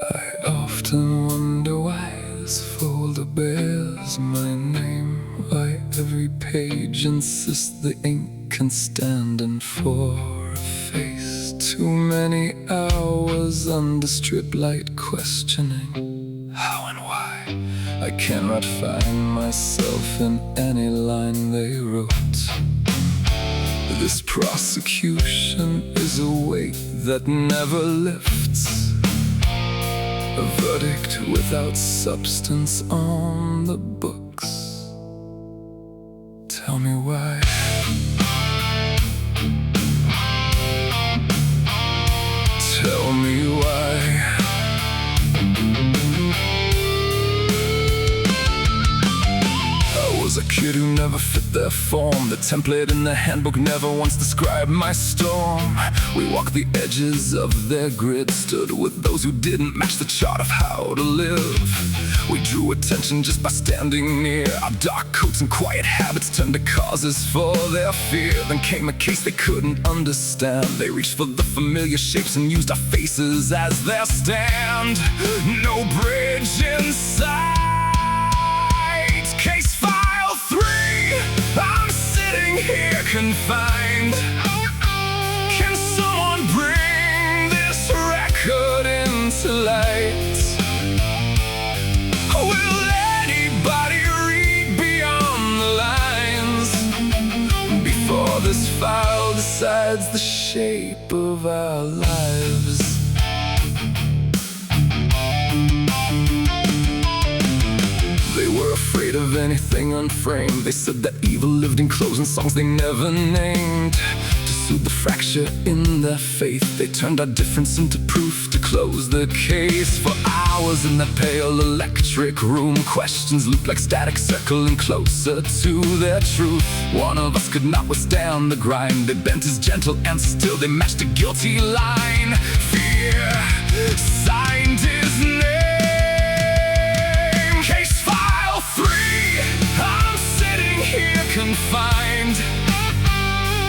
I often wonder why this folder bears my name, why every page insists the ink can stand, and for a face too many hours under strip light questioning how and why. I cannot find myself in any line they wrote. This prosecution is a weight that never lifts, a verdict without substance on the books. Tell me why. Tell me why. I was a kid who never fit their form. The template in the handbook never once described my storm. We walked the edges of their grid, stood with those who didn't match the chart of how to live. We drew attention just by standing near. Our dark coats and quiet habits turned to causes for their fear. Then came a case they couldn't understand. They reached for the familiar shapes and used our faces as their stand. No bridge in sight. Case file 3. I'm sitting here confined. Can someone bring this record into light? Will anybody read beyond the lines before this file decides the shape of our lives? They were afraid of anything unframed. They said that evil lived in clothes and songs they never named. To soothe the fracture in their faith, they turned our difference into proof to close the case. For hours in that pale electric room, questions looped like static, circling closer to their truth. One of us could not withstand the grind. They bent his gentle answers till they matched a guilty line. Fear signed his name. Case file 3. I'm sitting here confined.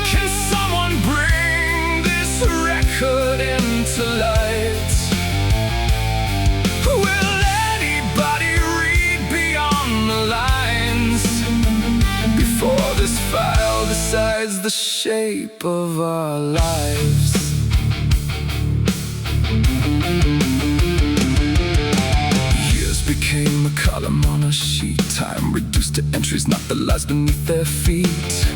Can someone bring this record into light? Will anybody read beyond the lines before this file decides the shape of our lives? Years became a column on a sheet, time reduced to entries, not the lies beneath their feet.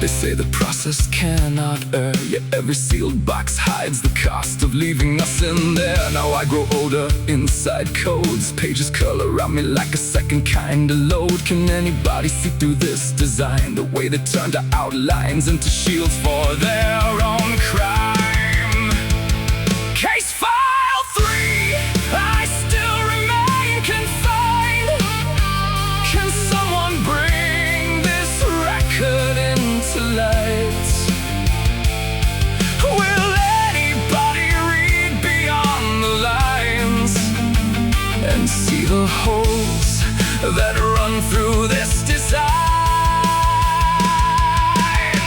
They say the process cannot err, yet every sealed box hides the cost of leaving us in there. Now I grow older inside codes, pages curl around me like a second kind of load. Can anybody see through this design, the way they turned our outlines into shields for their own crime? Case file 3. I still remain confined. Can someone bring this record into light? Will anybody read beyond the lines and see the holes that run through this design?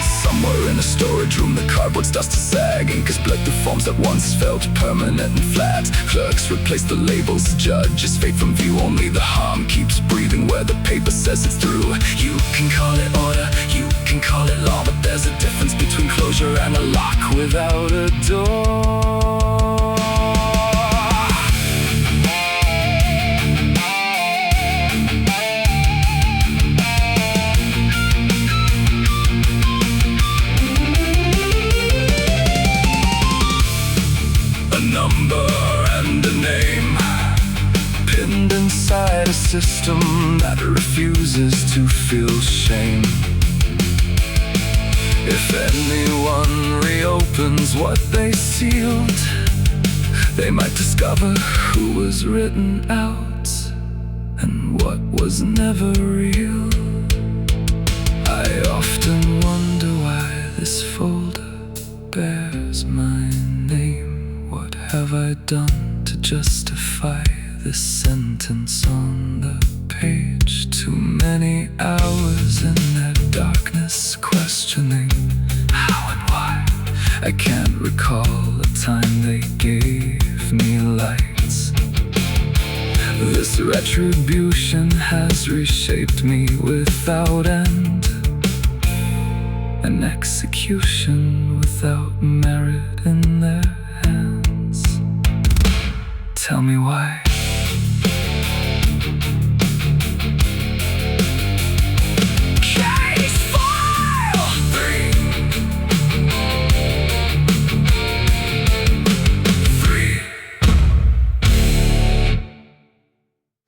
Somewhere in a storage room, the cardboard's dust is sagging, cause blood through forms that once felt permanent and flat. Clerks replace the labels, judges fade from view. Only the hum keeps breathing where the paper says it's through. You can call it order, you can call it law, but there's a difference between closure and a lock without a door. And a name pinned inside a system that refuses to feel shame. If anyone reopens what they sealed, they might discover who was written out and what was never real. I often wonder why this folder bears my name. What have I done to justify this sentence on the page? Too many hours in that darkness, questioning how and why. I can't recall a time they gave me lights. This retribution has reshaped me without end, an execution without merit in their hands. Tell me why